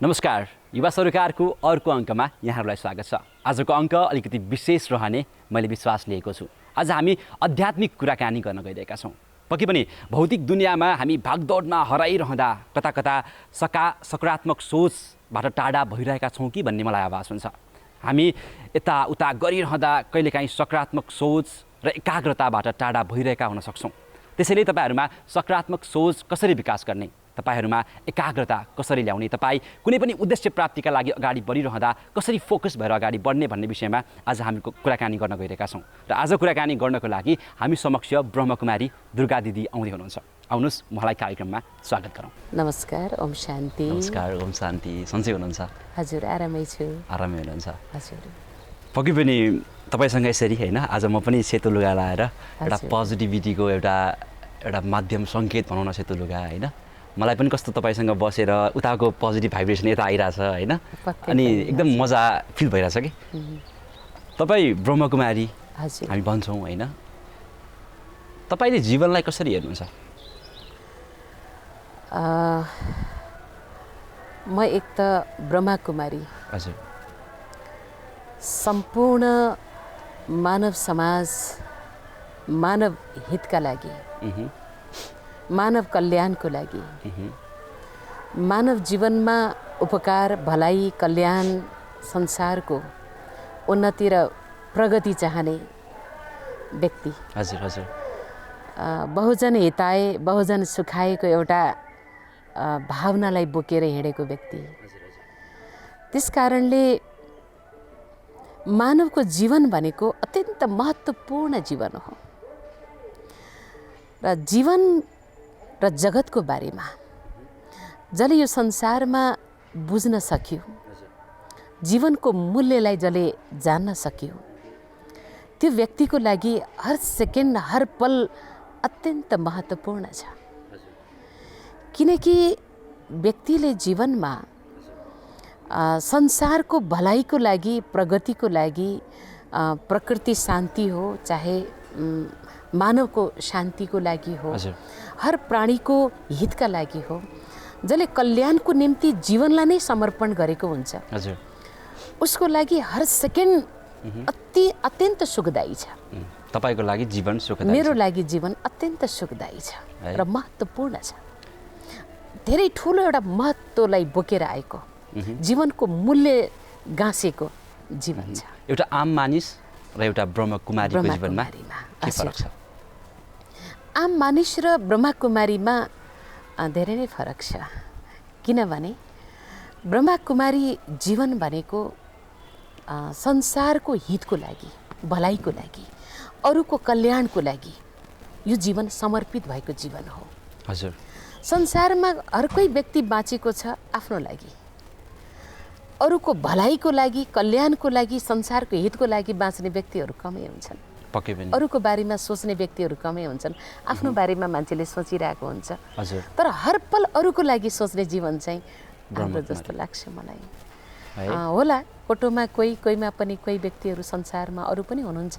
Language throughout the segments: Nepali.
नमस्कार, युवा सरोकारको अर्को अङ्कमा यहाँहरूलाई स्वागत छ। आजको अङ्क अलिकति विशेष रहने मैले विश्वास लिएको छु। आज हामी आध्यात्मिक कुराकानी गर्न गइरहेका छौँ। पक्कै पनि भौतिक दुनियाँमा हामी भागदौडमा हराइरहँदा कता कता सकारात्मक सोचबाट टाढा भइरहेका छौँ कि भन्ने मलाई आभास हुन्छ। हामी यताउता गरिरहँदा कहिलेकाहीँ सकारात्मक सोच र एकाग्रताबाट टाढा भइरहेका हुन सक्छौँ। त्यसैले तपाईहरूमा सकारात्मक सोच कसरी विकास गर्ने, तपाईहरूमा एकाग्रता कसरी ल्याउने, तपाईँ कुनै पनि उद्देश्य प्राप्तिका लागि अगाडि बढिरहँदा कसरी फोकस भएर अगाडि बढ्ने भन्ने विषयमा आज हामी कुराकानी गर्न गइरहेका छौँ। र आज कुराकानी गर्नको लागि हामी समक्ष ब्रह्मकुमारी दुर्गा दिदी आउँदै हुनुहुन्छ। आउनुहोस्, उहाँलाई कार्यक्रममा स्वागत गरौँ। नमस्कार, ओम शान्ति। नमस्कार, ओम शान्ति। सन्चै हुनुहुन्छ? हजुर, आरामै छु। आरामै हुनुहुन्छ? हजुर। पक्कै पनि तपाईँसँग यसरी होइन, आज म पनि सेतो लुगा लाएर एउटा पोजिटिभिटीको एउटा माध्यम सङ्केत भनौँ न, सेतो लुगा होइन। मलाई पनि कस्तो तपाईँसँग बसेर उताको पोजिटिभ भाइब्रेसन यता आइरहेछ होइन, अनि एकदम मजा फिल भइरहेछ कि। तपाईँ ब्रह्मकुमारी हामी भन्छौँ होइन, तपाईँले जीवनलाई कसरी हेर्नुहुन्छ? म एक त ब्रह्मकुमारी, हजुर, सम्पूर्ण मानव समाज, मानव हितका लागि, मानव कल्याणको लागि, मानव जीवनमा उपकार, भलाइ, कल्याण, संसारको उन्नति र प्रगति चाहने व्यक्ति। हजुर हजुर। बहुजन हिताय बहुजन सुखायको एउटा भावनालाई बोकेर हिँडेको व्यक्ति। त्यस कारणले मानवको जीवन भनेको अत्यन्त महत्त्वपूर्ण जीवन हो र जीवन र जगतको बारेमा जसले यो संसारमा बुझ्न सक्यो, जीवनको मूल्यलाई जसले जान्न सक्यो, त्यो व्यक्तिको लागि हर सेकेन्ड, हर पल अत्यन्त महत्त्वपूर्ण छ। किनकि व्यक्तिले जीवनमा संसारको भलाइको लागि, प्रगतिको लागि, प्रकृति शान्ति हो चाहे मानवको शान्तिको लागि हो, हर प्राणीको हितका लागि हो, जसले कल्याणको निम्ति जीवनलाई नै समर्पण गरेको हुन्छ, उसको लागि हर सेकेन्ड अत्यन्त सुखदायी छ। तपाईँको लागि जीवन सुखदायी? मेरो लागि जीवन अत्यन्त सुखदायी छ र महत्त्वपूर्ण छ। धेरै ठुलो एउटा महत्त्वलाई बोकेर आएको, जीवनको मूल्य गाँसेको जीवन छ। एउटा आम मानिस र एउटा ब्रह्मकुमारीको जीवनमा के फरक छ? आम मानिस र ब्रह्मकुमारीमा धेरै नै फरक छ। किनभने ब्रह्मकुमारी जीवन भनेको संसारको हितको लागि, भलाइको लागि, अरूको कल्याणको लागि यो जीवन समर्पित भएको जीवन हो। हजुर। संसारमा हर कोही व्यक्ति बाँचेको छ आफ्नो लागि, अरूको भलाइको लागि, कल्याणको लागि, संसारको हितको लागि बाँच्ने व्यक्तिहरू कमै हुन्छन्। पक्कै पनि। अरूको बारेमा सोच्ने व्यक्तिहरू कमै हुन्छन्। आफ्नो बारेमा मान्छेले सोचिरहेको हुन्छ। हजुर। तर हर पल अरूको लागि सोच्ने जीवन चाहिँ राम्रो जस्तो लाग्छ मलाई। होला, फोटोमा कोहीमा पनि कोही व्यक्तिहरू संसारमा अरू पनि हुनुहुन्छ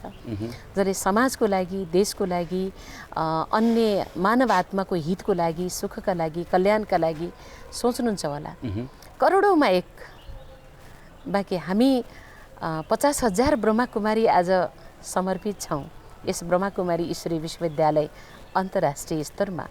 जसले समाजको लागि, देशको लागि, अन्य मानव आत्माको हितको लागि, सुखका लागि, कल्याणका लागि सोच्नुहुन्छ होला, करोडौँमा एक। बाँकी हामी 50,000 ब्रह्मकुमारी आज समर्पित छौँ यस ब्रह्मकुमारी ईश्वरीय विश्वविद्यालय अन्तर्राष्ट्रिय स्तरमा,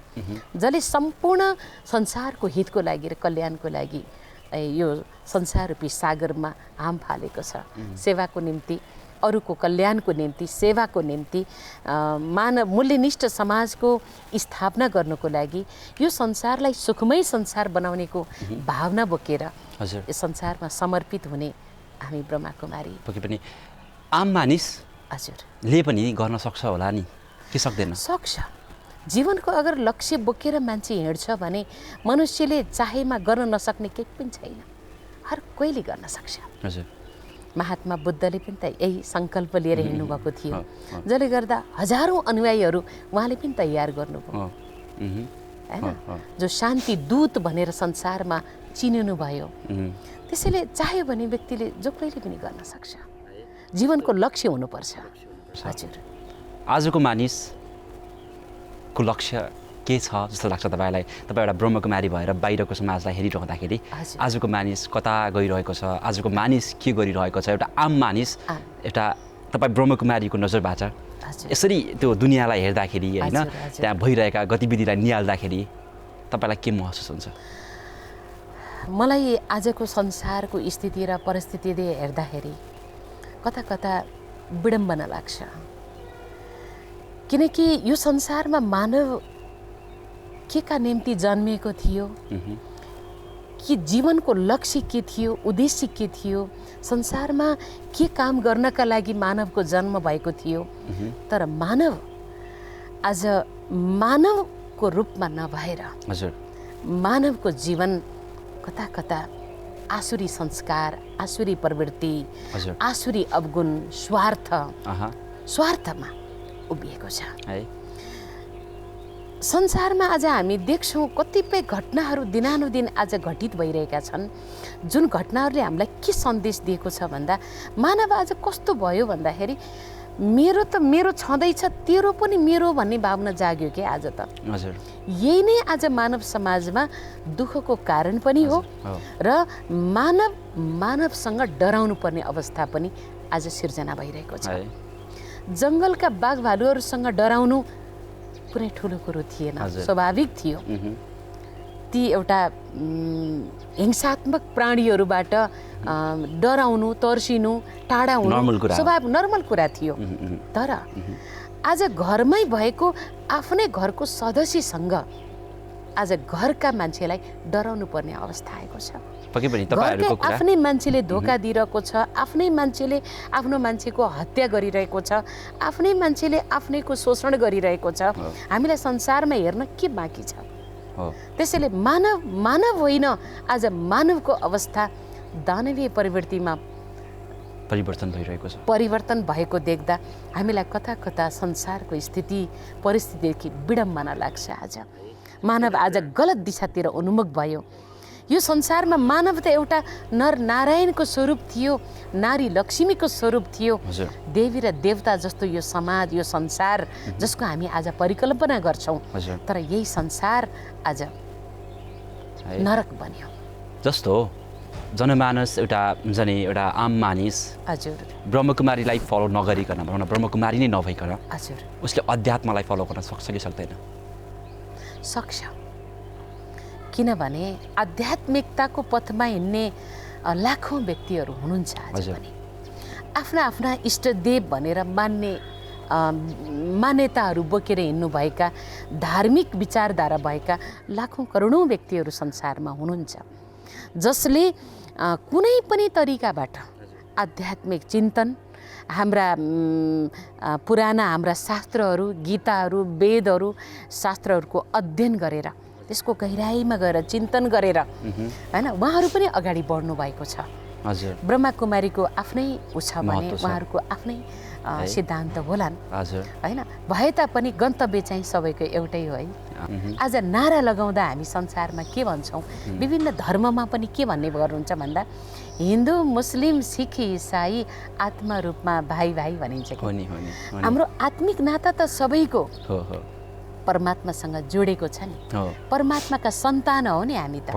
जसले सम्पूर्ण संसारको हितको लागि र कल्याणको लागि यो संसाररूपी सागरमा हाम फालेको छ। सेवाको निम्ति, अरूको कल्याणको निम्ति, सेवाको निम्ति, मानव मूल्यनिष्ठ समाजको स्थापना गर्नको लागि, यो संसारलाई सुखमय संसार बनाउनेको भावना बोकेर यस संसारमा समर्पित हुने हामी ब्रह्मकुमारी। पक्कै पनि आम मानिस ले पनि गर्न सक्छ होला नि, के सक्दैन? सक्छ। जीवनको अगर लक्ष्य बोकेर मान्छे हिँड्छ भने मनुष्यले चाहेमा गर्न नसक्ने केही पनि छैन। हर कोहीले गर्न सक्छ। हजुर। महात्मा बुद्धले पनि त यही सङ्कल्प लिएर हिँड्नुभएको थियो, जसले गर्दा हजारौँ अनुयायीहरू उहाँले पनि तयार गर्नुभयो होइन, जो शान्ति दूत भनेर संसारमा चिनिनु भयो। त्यसैले चाह्यो भने व्यक्तिले जो कहिले पनि गर्न सक्छ। जीवनको लक्ष्य हुनुपर्छ। हजुर। आजको मानिसको लक्ष्य के छ जस्तो लाग्छ तपाईँलाई? तपाईँ एउटा ब्रह्मकुमारी भएर बाहिरको समाजलाई हेरिरहँदाखेरि आजको मानिस कता गइरहेको छ, आजको मानिस के गरिरहेको छ, एउटा आम मानिस, एउटा तपाईँ ब्रह्मकुमारीको नजरबाट यसरी त्यो दुनियाँलाई हेर्दाखेरि होइन, त्यहाँ भइरहेका गतिविधिलाई निहाल्दाखेरि तपाईँलाई के महसुस हुन्छ? मलाई आजको संसारको स्थिति र परिस्थितिले हेर्दाखेरि कता कता विडम्बना लाग्छ, किनकि यो संसारमा मानव के का निम्ति जन्मिएको थियो, कि जीवनको लक्ष्य के थियो, उद्देश्य के थियो, संसारमा के काम गर्नका लागि मानवको जन्म भएको थियो। तर मानव आज मानवको रूपमा नभएर मानवको जीवन कता कता आसुरी संस्कार, आसुरी प्रवृत्ति, आसुरी अवगुण, स्वार्थमा उभिएको छ। संसारमा आज हामी देख्छौँ कतिपय घटनाहरू दिनानुदिन आज घटित भइरहेका छन्, जुन घटनाहरूले हामीलाई के सन्देश दिएको छ भन्दा मानव आज कस्तो भयो भन्दाखेरि मेरो त मेरो छँदैछ, तेरो पनि मेरो भन्ने भावना जाग्यो कि आज त। यही नै आज मानव समाजमा दुःखको कारण पनि हो र मानवसँग डराउनु पर्ने अवस्था पनि आज सिर्जना भइरहेको छ। जङ्गलका बाघ भालुहरूसँग डराउनु कुनै ठुलो कुरो थिएन, स्वाभाविक थियो। ती एउटा हिंसात्मक प्राणीहरूबाट डराउनु, तर्सिनु, टाढा हुनु स्वाभाविक नर्मल कुरा थियो। तर आज घरमै भएको आफ्नै घरको सदस्यसँग आज घरका मान्छेलाई डराउनु पर्ने अवस्था आएको छ। आफ्नै मान्छेले धोका दिइरहेको छ, आफ्नै मान्छेले आफ्नो मान्छेको हत्या गरिरहेको छ, आफ्नै मान्छेले आफ्नैको शोषण गरिरहेको छ। हामीलाई संसारमा हेर्न के बाँकी छ? त्यसैले मानव होइन, आज मानवको अवस्था दानवीय प्रवृत्तिमा परिवर्तन भएको देख्दा हामीलाई कता कता संसारको स्थिति परिस्थितिदेखि विडम्बना लाग्छ। आज मानव आज गलत दिशातिर उन्मुख भयो। यो संसारमा मानव त एउटा नर नारायणको स्वरूप थियो, नारी लक्ष्मीको स्वरूप थियो। देवी र देवता जस्तो यो समाज, यो संसार जसको हामी आज परिकल्पना गर्छौँ, तर यही संसार आज नरक बन्यो। जस्तो जनमानस एउटा हुन्छ नि, एउटा आम मानिस ब्रह्मकुमारीलाई फलो नगरिकन, भनौँ न ब्रह्मकुमारी नै नभइकन उसले अध्यात्मलाई फलो गर्न सक्छ कि सक्दैन? सक्छ, किनभने आध्यात्मिकताको पथमा हिँड्ने लाखौँ व्यक्तिहरू हुनुहुन्छ आज पनि। आफ्ना आफ्ना इष्टदेव भनेर मान्ने मान्यताहरू बोकेर हिँड्नुभएका, धार्मिक विचारधारा भएका लाखौँ करोडौँ व्यक्तिहरू संसारमा हुनुहुन्छ, जसले कुनै पनि तरिकाबाट आध्यात्मिक चिन्तन, हाम्रा पुराना हाम्रा शास्त्रहरू, गीताहरू, वेदहरू, शास्त्रहरूको अध्ययन गरेर त्यसको गहिराइमा गएर चिन्तन गरेर हैन उहाँहरू पनि अगाडि बढ्नु भएको छ। ब्रह्मकुमारीको आफ्नै छ भने उहाँहरूको आफ्नै सिद्धान्त होलान् हैन, भए तापनि गन्तव्य चाहिँ सबैको एउटै हो है। आज नारा लगाउँदा हामी संसारमा के भन्छौँ, विभिन्न धर्ममा पनि के भन्ने गर्नुहुन्छ भन्दा हिन्दू, मुस्लिम, सिख, इसाई आत्मा रूपमा भाइ भाइ भनिन्छ कि हाम्रो आत्मिक नाता त सबैको परमात्मासँग जोडेको छ नि। परमात्माका सन्तान हो नि हामी त,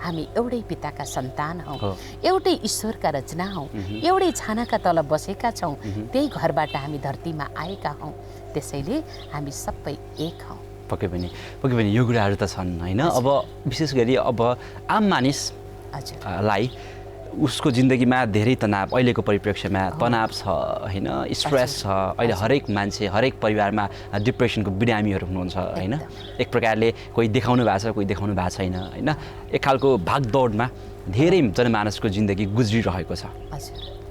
हामी एउटै पिताका सन्तान हौ, एउटै ईश्वरका रचना हौ, एउटै छानाका तल बसेका छौँ, त्यही घरबाट हामी धरतीमा आएका हौँ। त्यसैले हामी सबै एक हौँ। पक्कै पनि यो कुराहरू त छन् होइन। अब विशेष गरी अब आम मानिसलाई उसको जिन्दगीमा धेरै तनाव, अहिलेको परिप्रेक्ष्यमा तनाव छ होइन, स्ट्रेस छ। अहिले हरेक मान्छे, हरेक परिवारमा डिप्रेसनको बिरामीहरू हुनुहुन्छ होइन। एक प्रकारले कोही देखाउनु भएको छ, कोही देखाउनु भएको छैन होइन। एक खालको भागदौडमा धेरै जनमानसको जिन्दगी गुज्रिरहेको छ।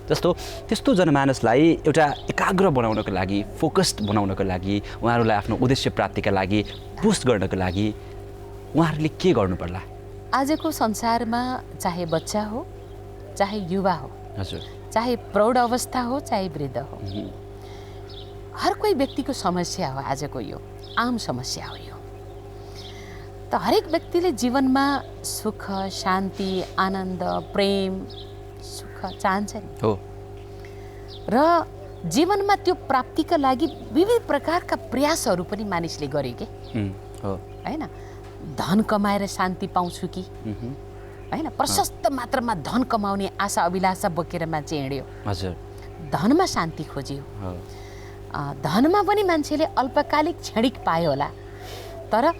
जस्तो त्यस्तो जनमानसलाई एउटा एकाग्र बनाउनको लागि, फोकस्ड बनाउनको लागि, उहाँहरूलाई आफ्नो उद्देश्य प्राप्तिका लागि पुस्ट गर्नको लागि उहाँहरूले के गर्नु पर्ला? आजको संसारमा चाहे बच्चा हो, चाहे युवा हो, चाहे प्रौढ अवस्था हो, चाहे वृद्ध हो, हर कोही व्यक्तिको समस्या हो। आजको यो आम समस्या हो यो। त हरेक व्यक्तिले जीवनमा सुख, शान्ति, आनन्द, प्रेम, सुख चाहन्छ नि हो, र जीवनमा त्यो प्राप्तिका लागि विविध प्रकारका प्रयासहरू पनि मानिसले गरे के हैन, धन कमाएर शान्ति पाउँछु कि हैन, प्रशस्त मात्रामा धन कमाउने आशा अभिलाषा बोकेर मान्छे हिँड्यो, हजुर, धनमा शान्ति खोज्यो, धनमा पनि मान्छेले अल्पकालिक क्षणिक पायो होला, तर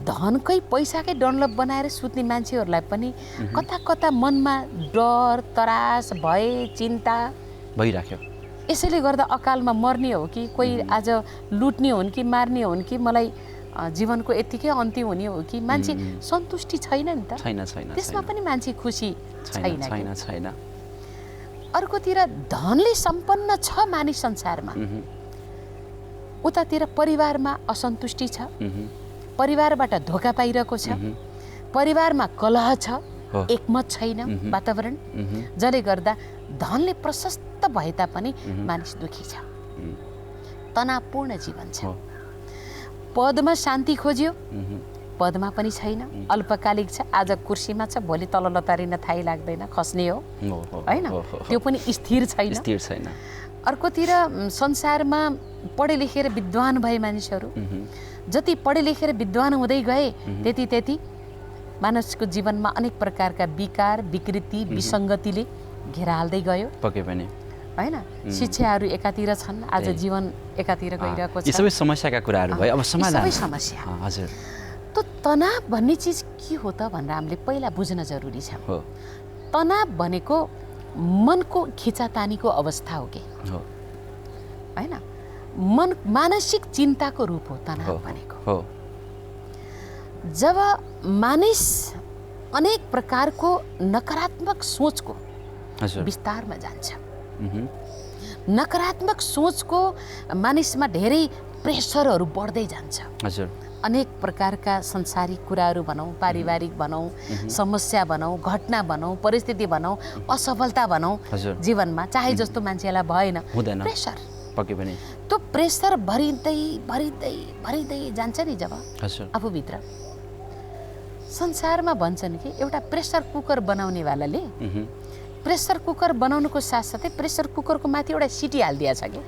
धनकै पैसाकै डनलप बनाएर सुत्ने मान्छेहरूलाई पनि कता कता मनमा डर त्रास भय चिन्ता भइराख्यो। यसैले गर्दा अकालमा मर्ने हो कि कोही आज लुट्ने हुन् कि मार्ने हुन् कि मलाई जीवनको यतिकै अन्त्य हुने हो कि मान्छे सन्तुष्टि छैन नि त, त्यसमा पनि मान्छे खुसी छैन। अर्कोतिर धनले सम्पन्न छ मानिस संसारमा, उतातिर परिवारमा असन्तुष्टि छ, परिवारबाट धोका पाइरहेको छ, परिवारमा कलह छ, एकमत छैन वातावरण, जसले गर्दा धनले प्रशस्त भए तापनि मानिस दुखी छ, तनावपूर्ण जीवन छ। पदमा शान्ति खोज्यो, पदमा पनि छैन, अल्पकालिक छ, आज कुर्सीमा छ, भोलि तल लतारिन थाहै लाग्दैन, खस्ने हो हैन, त्यो पनि स्थिर छैन। अर्कोतिर संसारमा पढे लेखेर विद्वान भए मानिसहरू, जति पढे लेखेर विद्वान हुँदै गए त्यति मानिसको जीवनमा अनेक प्रकारका विकार विकृति विसङ्गतिले घेरा हाल्दै गयो, पक्कै पनि हैन। शिक्षाहरू एकातिर छन्, आज जीवन एकातिर गइरहेको छ, सबै समस्याका कुराहरू भयो। अब समाधान सबै समस्या हजुर। त तनाव भन्ने चिज के हो त भनेर हामीले पहिला बुझ्न जरुरी छ। तनाव भनेको मनको खिचातानीको अवस्था हो कि हैन, मन मानसिक चिन्ताको रूप हो तनाव भनेको। जब मानिस अनेक प्रकारको नकारात्मक सोचको विस्तारमा जान्छ, नकारात्मक सोचको मानिसमा धेरै प्रेसरहरू बढ्दै जान्छ, अनेक प्रकारका संसारिक कुराहरू भनौँ, पारिवारिक भनौँ, समस्या भनौँ, घटना भनौँ, परिस्थिति भनौँ, असफलता भनौँ, जीवनमा चाहे जस्तो मान्छेलाई भएन, प्रेसर, पक्कै पनि त्यो प्रेसर भरिँदै भरिँदै भरिँदै जान्छ नि जब आफूभित्र। संसारमा भन्छन् कि एउटा प्रेसर कुकर बनाउनेवालाले प्रेसर कुकर बनाउनुको साथसाथै प्रेसर कुकरको माथि एउटा सिटी हालिदिया छ कि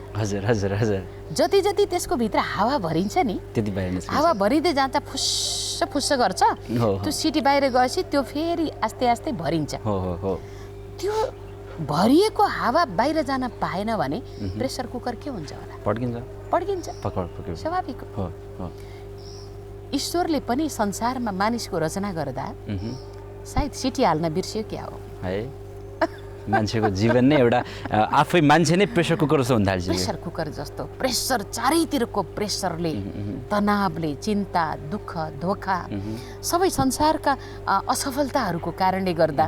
जति जति त्यसको भित्र हावा भरिन्छ नि, हावा भरिँदै जान्छ, फुस्स फुस्स गर्छ, त्यो सिटी बाहिर गएपछि त्यो फेरि आस्ते आस्ते भरिन्छ। त्यो भरिएको हावा बाहिर जान पाएन भने प्रेसर कुकर के हुन्छ होला? पड्किन्छ स्वाभाविक हो। ईश्वरले पनि संसारमा मानिसको रचना गर्दा सायद सिटी हाल्न बिर्स्यो क्या हो है। मान्छेको जीवन नै एउटा आफै मान्छे नै प्रेसर कुकर जस्तो हुन थाल्छ। प्रेसर कुकर जस्तो प्रेसर, चारैतिरको प्रेसरले, तनावले, चिन्ता, दुःख, धोका, सबै संसारका असफलताहरूको कारणले गर्दा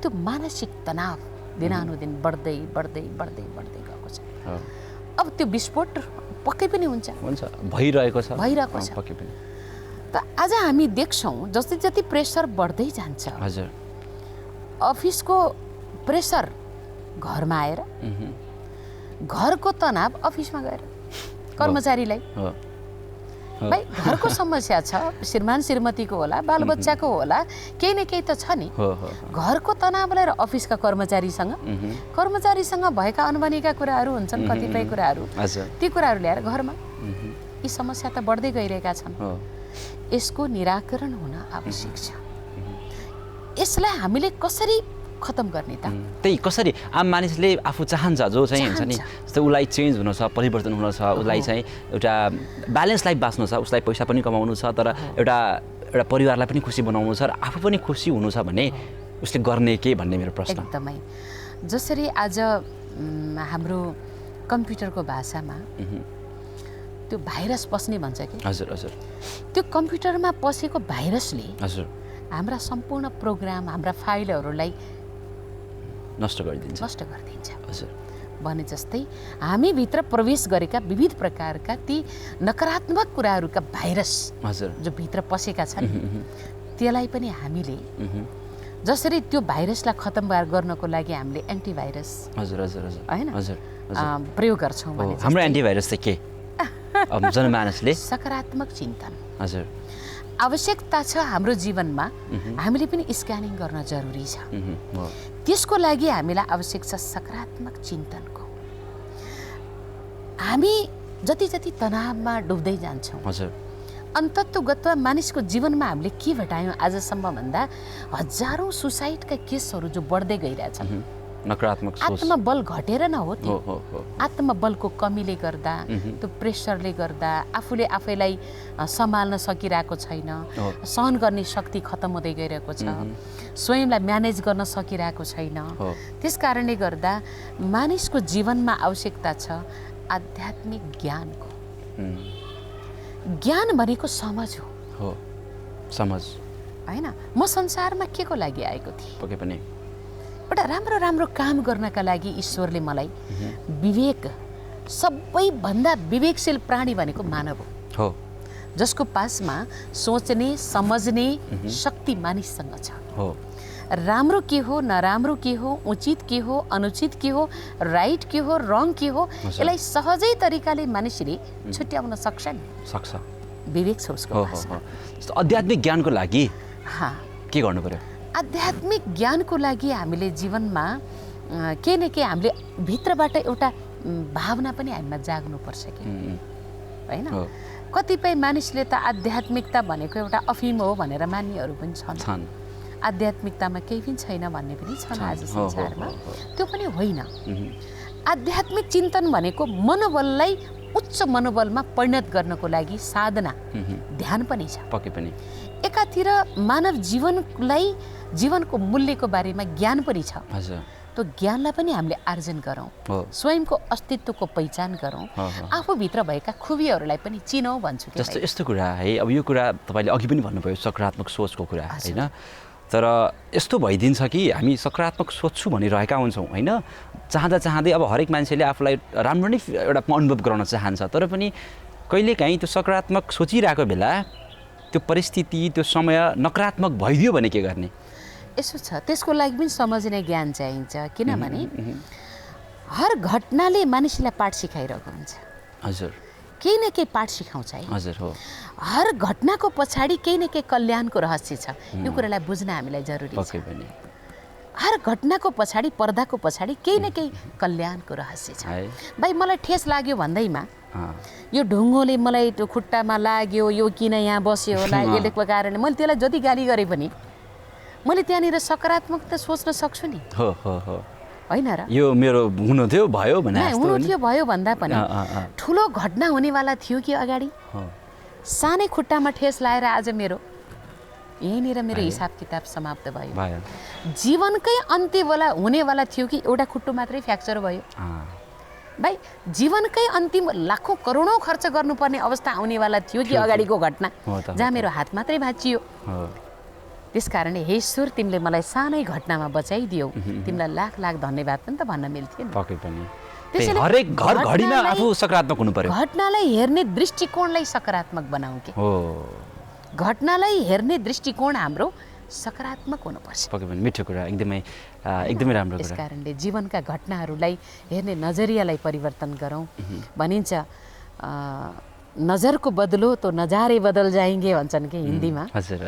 त्यो मानसिक तनाव दिनानुदिन बढ्दै बढ्दै बढ्दै बढ्दै गएको छ। अब त्यो विस्फोट पक्कै पनि हुन्छ, भइरहेको छ। पक्कै पनि। त आज हामी देख्छौँ जति जति प्रेसर बढ्दै जान्छ, हजुर, अफिसको प्रेसर घरमा आएर, घरको तनाव अफिसमा गएर कर्मचारीलाई, भाइ घरको समस्या छ, श्रीमान श्रीमतीको होला, बालबच्चाको होला, केही न केही त छ नि। घरको तनाव लिएर अफिसका कर्मचारीसँग भएका अनबनेका कुराहरू हुन्छन्, कतिपय कुराहरू, ती कुराहरू ल्याएर घरमा, यी समस्या त बढ्दै गइरहेका छन्। यसको निराकरण हुन आवश्यक छ। यसलाई हामीले कसरी खतम गर्ने त? त्यही कसरी आम मानिसले आफू चाहन्छ, जो चाहिँ हुन्छ नि, जस्तै उसलाई चेन्ज हुनु छ, परिवर्तन हुनु छ, उसलाई चाहिँ एउटा ब्यालेन्स लाइफ बाँच्नु छ, उसलाई पैसा पनि कमाउनु छ, तर एउटा परिवारलाई पनि खुसी बनाउनु छ र आफू पनि खुसी हुनु छ भने उसले गर्ने के भन्ने मेरो प्रश्न। एकदमै जसरी आज हाम्रो कम्प्युटरको भाषामा त्यो भाइरस पस्ने भन्छ कि, हजुर, त्यो कम्प्युटरमा पसेको भाइरसले हजुर हाम्रा सम्पूर्ण प्रोग्राम, हाम्रा फाइलहरूलाई नष्ट गरिदिन्छ। हजुर, भने जस्तै हामीभित्र प्रवेश गरेका विविध प्रकारका ती नकारात्मक कुराहरूका भाइरस जो भित्र पसेका छन्, त्यसलाई पनि हामीले जसरी त्यो भाइरसलाई खतम गर्नको लागि हामीले एन्टिभाइरस हैन प्रयोग गर्छौँ भने हाम्रो एन्टिभाइरस चाहिँ के? जनमानसले सकारात्मक चिन्तन, हजुर, आवश्यकता छ हाम्रो जीवनमा। हामीले पनि स्क्यानिङ गर्न जरुरी छ। त्यसको लागि हामीलाई आवश्यक छ सकारात्मक चिन्तनको। हामी जति जति तनावमा डुब्दै जान्छौँ, हजुर, अन्तत्वगत मानिसको जीवनमा हामीले के भेटायौँ आजसम्म भन्दा हजारौँ सुसाइडका केसहरू जो बढ्दै गइरहेछन् नकारात्मक सोच आत्मबल घटेर न हो त्यो हो आत्मबलको कमीले गर्दा त्यो प्रेसरले गर्दा आफूले आफैलाई सम्हाल्न सकिरहेको छैन सहन गर्ने शक्ति खत्तम हुँदै गइरहेको छ स्वयंलाई म्यानेज गर्न सकिरहेको छैन त्यस कारणले गर्दा मानिसको जीवनमा आवश्यकता छ आध्यात्मिक ज्ञानको ज्ञान भनेको समझ हो समझ हैन म संसारमा के को लागि आएको थिएँ पक्कै पनि एउटा राम्रो राम्रो काम गर्नका लागि ईश्वरले मलाई विवेक सबैभन्दा विवेकशील प्राणी भनेको मानव हो जसको पासमा सोच्ने समझ्ने शक्ति मानिससँग छ हो राम्रो के हो नराम्रो के हो उचित के हो अनुचित के हो राइट के हो रङ के हो यसलाई सहजै तरिकाले मानिसले छुट्याउन सक्छ विवेक छ उसको पासमा आध्यात्मिक ज्ञानको लागि के गर्नु पर्यो आध्यात्मिक ज्ञानको लागि हामीले जीवनमा केही न केही हामीले भित्रबाट एउटा भावना पनि हामीमा जाग्नुपर्छ कि होइन कतिपय मानिसले त आध्यात्मिकता भनेको एउटा अफिम हो भनेर मान्नेहरू पनि छन् आध्यात्मिकतामा केही पनि छैन भन्ने पनि छन् आज संसारमा त्यो पनि होइन आध्यात्मिक चिन्तन भनेको मनोबललाई उच्च मनोबलमा परिणत गर्नको लागि साधना ध्यान पनि छ पक्कै पनि एकातिर मानव जीवनलाई जीवनको मूल्यको बारेमा ज्ञान पनि छ त्यो ज्ञानलाई पनि हामीले आर्जन गरौँ स्वयंको अस्तित्वको पहिचान गरौँ आफूभित्र भएका खुबीहरूलाई पनि चिनौँ भन्छु जस्तो यस्तो कुरा है अब यो कुरा तपाईँले अघि पनि भन्नुभयो सकारात्मक सोचको कुरा होइन तर यस्तो भइदिन्छ कि हामी सकारात्मक सोच्छु भनिरहेका हुन्छौँ होइन चाहँदै अब हरेक मान्छेले आफूलाई राम्रो नै एउटा अनुभव गराउन चाहन्छ तर पनि कहिलेकाहीँ त्यो सकारात्मक सोचिरहेको बेला त्यो परिस्थिति त्यो समय नकारात्मक भइदियो भने के गर्ने यसो छ त्यसको लागि पनि समझ्ने ज्ञान चाहिन्छ किनभने हर घटनाले मानिसलाई पाठ सिकाइरहेको हुन्छ हजुर केही न केही पाठ सिकाउँछ है हजुर हो हर घटनाको पछाडि केही न केही कल्याणको रहस्य छ यो कुरालाई बुझ्न हामीलाई जरुरी छ हर घटनाको पछाडि पर्दाको पछाडि केही न केही कल्याणको रहस्य छ भाइ मलाई ठेस लाग्यो भन्दैमा यो ढुङ्गोले मलाई त्यो खुट्टामा लाग्यो यो किन यहाँ बस्यो होला यसको कारणले मैले त्यसलाई जति गाली गरे पनि मैले त्यहाँनिर सकारात्मक त सोच्न सक्छु नि होइन र यो मेरो हुनु थियो भयो भयो भन्दा पनि ठुलो घटना हुनेवाला थियो कि अगाडि सानै खुट्टामा ठेस लाएर आज मेरो यहीँनिर मेरो हिसाब किताब समाप्त भयो जीवनकै अन्त्यवाला हुनेवाला थियो कि एउटा खुट्टो मात्रै फ्र्याक्चर भयो भाइ जीवनकै अन्तिम लाखौँ करोडौँ खर्च गर्नुपर्ने अवस्था आउनेवाला थियो कि अगाडिको घटना जहाँ मेरो हात मात्रै भाँचियो त्यस कारणले हे ईश्वर तिमीले मलाई सानै घटनामा बचाइदियौ तिमीलाई लाख लाख धन्यवाद पनि त भन्न मिल्थ्यो पक्कै पनि त्यसैले हरेक घर घडीमा आफू सकारात्मक हुनु पर्यो घटनालाई हेर्ने दृष्टिकोणलाई सकारात्मक बनाऊ के घटनालाई हेर्ने दृष्टिकोण हाम्रो सकारात्मक हुनुपर्छ पक्कै पनि मिठो कुरा एकदमै राम्रो कुरा त्यस कारणले जीवनका घटनाहरूलाई हेर्ने नजरियालाई परिवर्तन गरौँ भनिन्छ नजरको बदलो तो नजारे बदल जाएंगे भन्छन् कि हिन्दीमा हजुर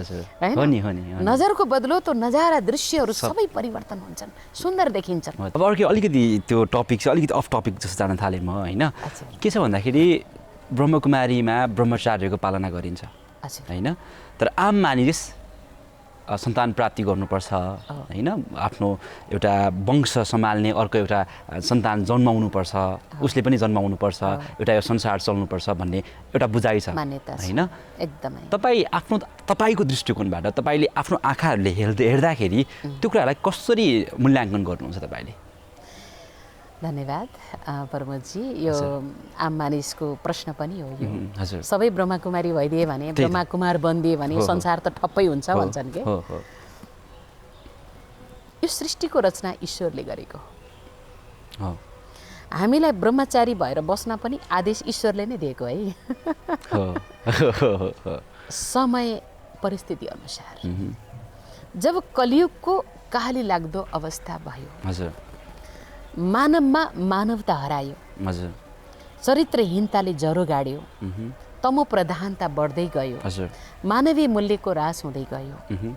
हो नि नजरको बदलो तो नजारा दृश्यहरू सबै परिवर्तन हुन्छन् सुन्दर देखिन्छन् अब अर्को अलिकति त्यो टपिक चाहिँ अलिकति अफ टपिक जस्तो जान थालेँ म होइन के छ भन्दाखेरि ब्रह्मकुमारीमा ब्रह्मचार्यको पालना गरिन्छ होइन तर आम मानिस सन्तान प्राप्ति गर्नुपर्छ होइन आफ्नो एउटा वंश सम्हाल्ने अर्को एउटा सन्तान जन्माउनुपर्छ उसले पनि जन्माउनुपर्छ एउटा यो संसार चल्नुपर्छ भन्ने एउटा बुझाइ छ होइन एकदमै तपाईको दृष्टिकोणबाट तपाईले आफ्नो आँखाहरूले हेर्दाखेरि त्यो कुरालाई कसरी मूल्याङ्कन गर्नुहुन्छ तपाईले धन्यवाद प्रमोदजी यो आम मानिसको प्रश्न पनि हो यो सबै ब्रह्मकुमारी भइदिए भने ब्रह्मकुमार बनिदिए भने संसार त ठप्पै हुन्छ भन्छन् के यो सृष्टिको रचना ईश्वरले गरेको हो हामीलाई ब्रह्मचारी भएर बस्न पनि आदेश ईश्वरले नै दिएको है समय परिस्थिति अनुसार जब कलियुगको काली लाग्दो अवस्था भयो हजुर मानवमा मानवता हरायो हजुर चरित्रहीनताले जरो गाड्यो तमो प्रधानता बढ्दै गयो मानवीय मूल्यको ह्रास हुँदै गयो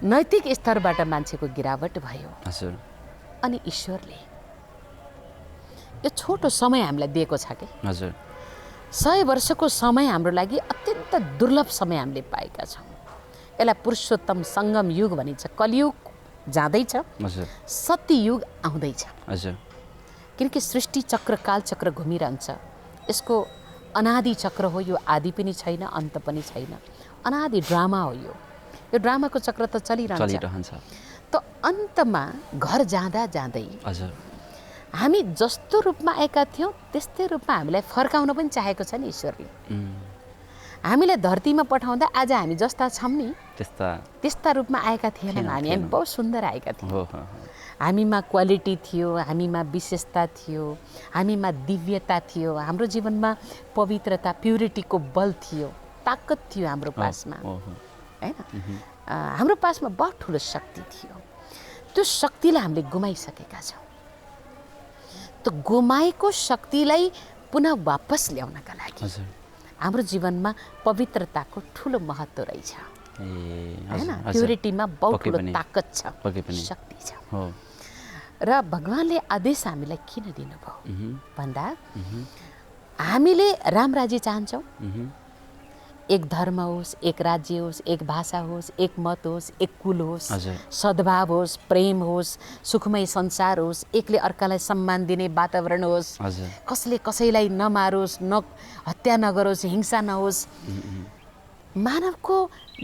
नैतिक स्तरबाट मान्छेको गिरावट भयो अनि ईश्वरले यो छोटो समय हामीलाई दिएको छ के 100 वर्षको समय हाम्रो लागि अत्यन्त दुर्लभ समय हामीले पाएका छौँ। यसलाई पुरुषोत्तम सङ्गम युग भनिन्छ। कलियुग जाँदैछ, हजुर सत्ययुग आउँदैछ। हजुर किनकि सृष्टि चक्र कालचक्र घुमिरहन्छ। यसको अनादि चक्र हो, यो आदि पनि छैन, अन्त पनि छैन। अनादि ड्रामा हो यो ड्रामाको चक्र त चलिरहन्छ। त अन्तमा घर जाँदा जाँदै हजुर हामी जस्तो रूपमा आएका थियौँ त्यस्तै रूपमा हामीलाई फर्काउन पनि चाहेको छ नि ईश्वरले। हामीलाई धरतीमा पठाउँदा आज हामी जस्ता छौँ नि त्यस्ता रूपमा आएका थिएनौँ हामी बहुत सुन्दर आएका थियौँ। हामीमा क्वालिटी थियो, हामीमा विशेषता थियो, हामीमा दिव्यता थियो, हाम्रो जीवनमा पवित्रता प्युरिटीको बल थियो, ताकत थियो हाम्रो पासमा, हैन? हाम्रो पासमा बहुत ठुलो शक्ति थियो। त्यो शक्तिलाई हामीले गुमाइसकेका छौँ। त गुमाएको शक्तिलाई पुनः वापस ल्याउनका लागि हाम्रो जीवनमा पवित्रताको ठुलो महत्त्व रहेछ, हैन? प्युरिटीमा बहुत ठुलो ताकत छ, शक्ति छ। र भगवानले आदेश हामीलाई किन दिनुभयो भन्दा हामीले राम राज्य चाहन्छौँ। एक धर्म होस्, एक राज्य होस्, एक भाषा होस्, एक मत होस्, एक कुल होस्, सद्भाव होस्, प्रेम होस्, सुखमय संसार होस्, एकले अर्कालाई सम्मान दिने वातावरण होस्, कसले कसैलाई नमारोस्, हत्या नगरोस्, हिंसा नहोस्। मानवको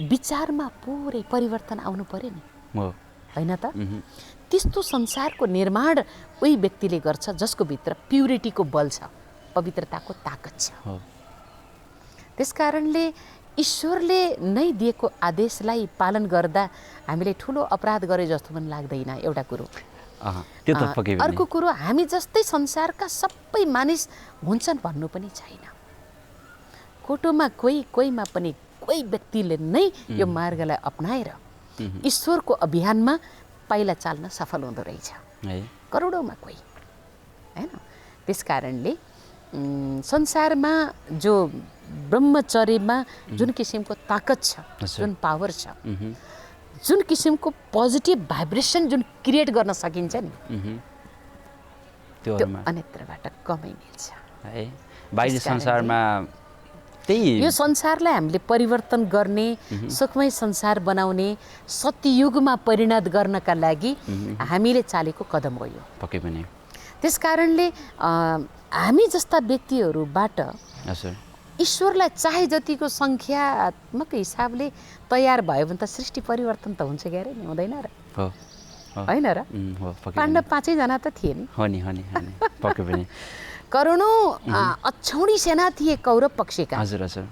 विचारमा पुरै परिवर्तन आउनु पर्यो नि, होइन त? त्यस्तो संसारको निर्माण उही व्यक्तिले गर्छ जसको भित्र प्युरिटीको बल छ, पवित्रताको ताकत छ। त्यसकारणले ईश्वरले नै दिएको आदेशलाई पालन गर्दा हामीले ठुलो अपराध गरे जस्तो पनि लाग्दैन। एउटा कुरो अर्को कुरो हामी जस्तै संसारका सबै मानिस हुन्छन् भन्नु पनि छैन। कोटोमा कोहीमा पनि कोही व्यक्तिले नै यो मार्गलाई अपनाएर ईश्वरको अभियानमा पाइला चाल्न सफल हुँदो रहेछ, करोडौँमा कोही, हैन? त्यसकारणले संसारमा जो ब्रह्मचर्यमा जुन किसिमको ताकत छ, जुन पावर छ, जुन किसिमको पोजिटिभ भाइब्रेसन जुन क्रिएट गर्न सकिन्छ नि, त्यो अन्यत्रबाट कमै मिल्छ। बाहिरी संसारमा यो संसारलाई हामीले परिवर्तन गर्ने, सुखमय संसार बनाउने, सत्ययुगमा परिणत गर्नका लागि हामीले चालेको कदम हो यो। पक्कै पनि। त्यसकारणले हामी जस्ता व्यक्तिहरूबाट ईश्वरलाई चाहे जतिको सङ्ख्यात्मक हिसाबले तयार भयो भने त सृष्टि परिवर्तन त हुन्छ क्यारे नि, हुँदैन र? होइन र? पाण्डव 5 जना त थिए नि, पक्कै पनि। करोडौँ अक्षौणी सेना थिए कौरव पक्षका। हजुर हजुर।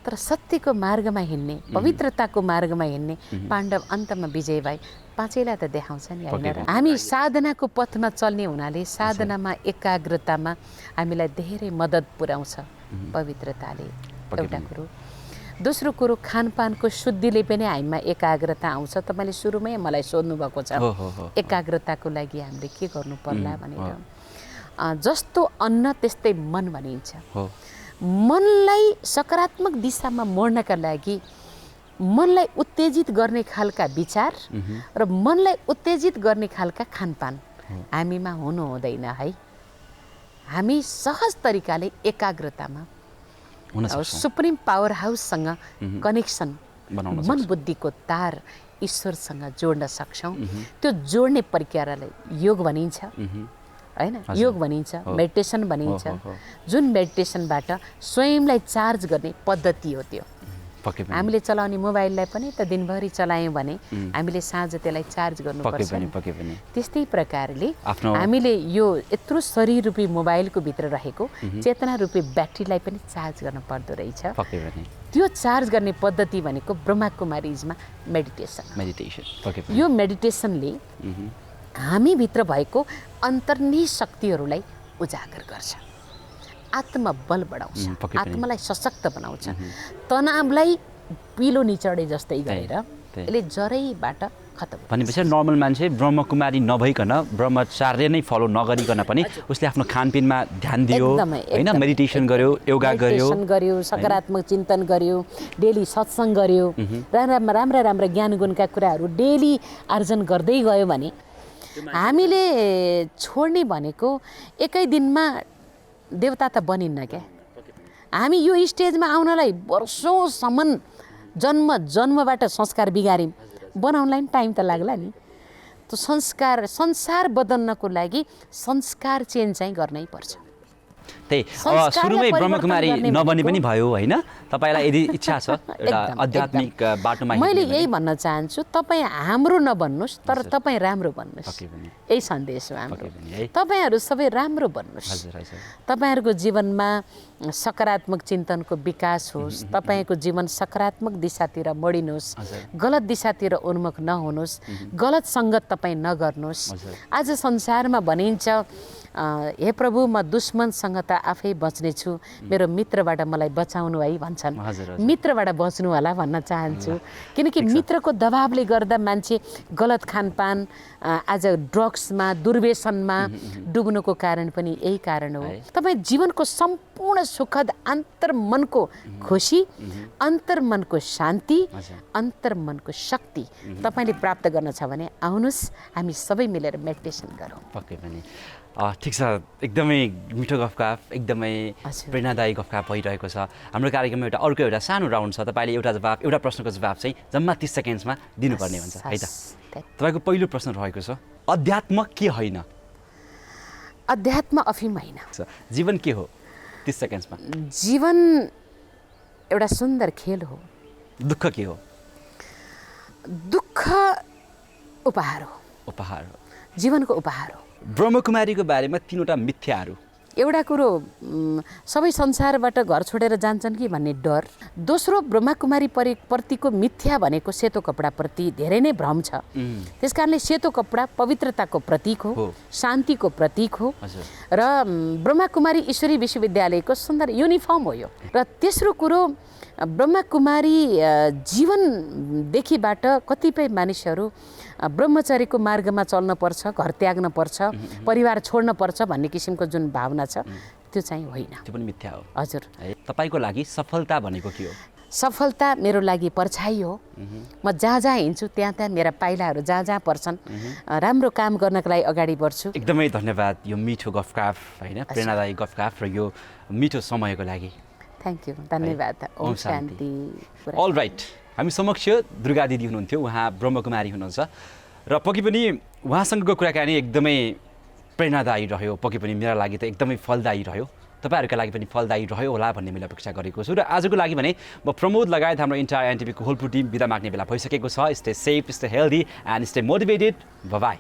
तर सत्यको मार्गमा हिँड्ने, पवित्रताको मार्गमा हिँड्ने पाण्डव अन्तमा विजय भए। 5लाई त देखाउँछ नि, होइन र? हामी साधनाको पथमा चल्ने हुनाले साधनामा एकाग्रतामा हामीलाई धेरै मद्दत पुर्याउँछ पवित्रताले, एउटा कुरो। दोस्रो कुरो खानपानको शुद्धिले पनि हामीमा एकाग्रता आउँछ। तपाईँले सुरुमै मलाई सोध्नु भएको छ एकाग्रताको लागि हामीले के गर्नु पर्ला भनेर। जस्तो अन्न त्यस्तै मन भनिन्छ। मनलाई सकारात्मक दिशामा मोड्नका लागि मनलाई उत्तेजित गर्ने खालका विचार र मनलाई उत्तेजित गर्ने खालका खानपान हामीमा हुनु हुँदैन है। हामी सहज तरिकाले एकाग्रतामा सुप्रिम पावर हाउससँग कनेक्सन, मन बुद्धिको तार ईश्वरसँग जोड्न सक्छौँ। त्यो जोड्ने प्रक्रियालाई योग भनिन्छ, हैन? योग भनिन्छ, मेडिटेसन भनिन्छ। जुन मेडिटेसनबाट स्वयंलाई चार्ज गर्ने पद्धति हो त्यो। हामीले चलाउने मोबाइललाई पनि त दिनभरि चलायौँ भने हामीले साँझ त्यसलाई चार्ज गर्नुपर्छ। त्यस्तै प्रकारले हामीले यो यत्रो शरीर रूपी मोबाइलको भित्र रहेको चेतना रूपी ब्याट्रीलाई पनि चार्ज गर्न पर्दो रहेछ। त्यो चार्ज गर्ने पद्धति भनेको ब्रह्मा कुमारीजमा मेडिटेसन। यो मेडिटेसनले हामीभित्र भएको अन्तर्निहित शक्तिहरूलाई उजागर गर्छ, आत्मबल बढाउँछ, आत्मालाई सशक्त बनाउँछ। तनावलाई पिलो निचडे जस्तै गरेर यसले जरैबाट खतम। भनेपछि नर्मल मान्छे ब्रह्मकुमारी नभइकन ब्रह्मचार्य नै फलो नगरिकन पनि उसले आफ्नो खानपिनमा ध्यान दियो, होइन? मेडिटेसन गर्यो, योगा गर्यो, सकारात्मक चिन्तन गर्यो, डेली सत्सङ्ग गर्यो, राम्रा ज्ञान गुणका कुराहरू डेली आर्जन गर्दै गयो भने हामीले छोड्ने भनेको एकै दिनमा देवता त बनिन्न क्या। हामी यो स्टेजमा आउनलाई वर्षौँसम्म जन्मबाट संस्कार बिगार्यौँ, बनाउनलाई पनि टाइम त लाग्ला नि। त्यो संसार बदल्नको लागि संस्कार चेन्ज चाहिँ गर्नै पर्छ। त्यही अब सुरुमै ब्रह्मकुमारी नबने पनि भयो होइन? तपाईँलाई यदि इच्छा छ एउटा आध्यात्मिक बाटोमा मैले यही भन्न चाहन्छु, तपाईँ हाम्रो नबन्नुहोस् तर तपाईँ राम्रो बन्नुहोस्। यही सन्देश हो हाम्रो। तपाईँहरू सबै राम्रो बन्नुहोस्, तपाईँहरूको जीवनमा सकारात्मक चिन्तनको विकास होस्, तपाईँको जीवन सकारात्मक दिशातिर मोडिनुहोस्, गलत दिशातिर उन्मुख नहुनुहोस्, गलत सङ्गत तपाईँ नगर्नुहोस्। आज संसारमा भनिन्छ हे प्रभु म दुश्मनसँग त आफै बच्नेछु, मेरो मित्रबाट मलाई बचाउनु है भन्छन्। मित्रबाट बच्नु होला भन्न चाहन्छु, किनकि मित्रको दबावले गर्दा मान्छे गलत खानपान, आज ड्रग्समा दुर्व्यसनमा डुब्नुको कारण पनि यही कारण हो। तपाईँ जीवनको सम्पूर्ण सुखद अन्तर्मनको खुसी, अन्तर्मनको शान्ति, अन्तर्मनको शक्ति तपाईँले प्राप्त गर्न छ भने आउनुहोस्, हामी सबै मिलेर मेडिटेसन गरौँ। पक्कै पनि ठिक छ। एकदमै मिठो गफगाफ, एकदमै प्रेरणादायी गफगाफ भइरहेको छ। हाम्रो कार्यक्रममा एउटा सानो राउन्ड छ। तपाईँले एउटा प्रश्नको जवाब चाहिँ जम्मा 30 सेकेन्ड्समा दिनुपर्ने हुन्छ है त। तपाईँको पहिलो प्रश्न रहेको छ, अध्यात्म के होइन? अध्यात्म अफिम होइन। जीवन के हो? 30 सेकेन्ड्समा। जीवन एउटा सुन्दर खेल हो। दुःख के हो? दुःख उपहार हो। उपहार हो, जीवनको उपहार हो। ब्रह्मकुमारीको बारेमा 3वटा मिथ्याहरू। एउटा कुरो, सबै संसारबाट घर छोडेर जान्छन् कि भन्ने डर। दोस्रो, ब्रह्मकुमारी प्रतिको मिथ्या भनेको सेतो कपडाप्रति धेरै नै भ्रम छ। त्यस कारणले सेतो कपडा पवित्रताको प्रतीक हो, शान्तिको प्रतीक हो र ब्रह्मकुमारी ईश्वरी विश्वविद्यालयको सुन्दर युनिफर्म हो यो। र तेस्रो कुरो, ब्रह्मकुमारी जीवनदेखिबाट कतिपय मानिसहरू ब्रह्मचर्यको मार्गमा चल्न पर्छ, घर त्याग्न पर्छ, परिवार छोड्न पर्छ भन्ने किसिमको जुन भावना छ त्यो चाहिँ होइन, त्यो पनि मिथ्या हो। हजुर। तपाईँको लागि सफलता भनेको के हो? सफलता मेरो लागि पर्छाइ हो। म जहाँ हिँड्छु त्यहाँ मेरा पाइलाहरू जहाँ पर्छन्, राम्रो काम गर्नको लागि अगाडि बढ्छु। एकदमै धन्यवाद यो मिठो गफगाफ होइन, प्रेरणादायी गफगाफ र यो मिठो समयको लागि। थ्याङ्क यू, धन्यवाद। ओम शान्ति। अल राइट, हामी समक्ष दुर्गा दिदी हुनुहुन्थ्यो, उहाँ ब्रह्मकुमारी हुनुहुन्छ र पक्कै पनि उहाँसँगको कुराकानी एकदमै प्रेरणादायी रह्यो। पक्कै पनि मेरा लागि त एकदमै फलदायी रह्यो, तपाईँहरूका लागि पनि फलदायी रह्यो होला भन्ने मैले अपेक्षा गरेको छु। र आजको लागि भने म प्रमोद लगायत हाम्रो इन्टायर एनटिभीको होल टिम बिदा माग्ने बेला भइसकेको छ। Stay safe, stay healthy and stay motivated. By.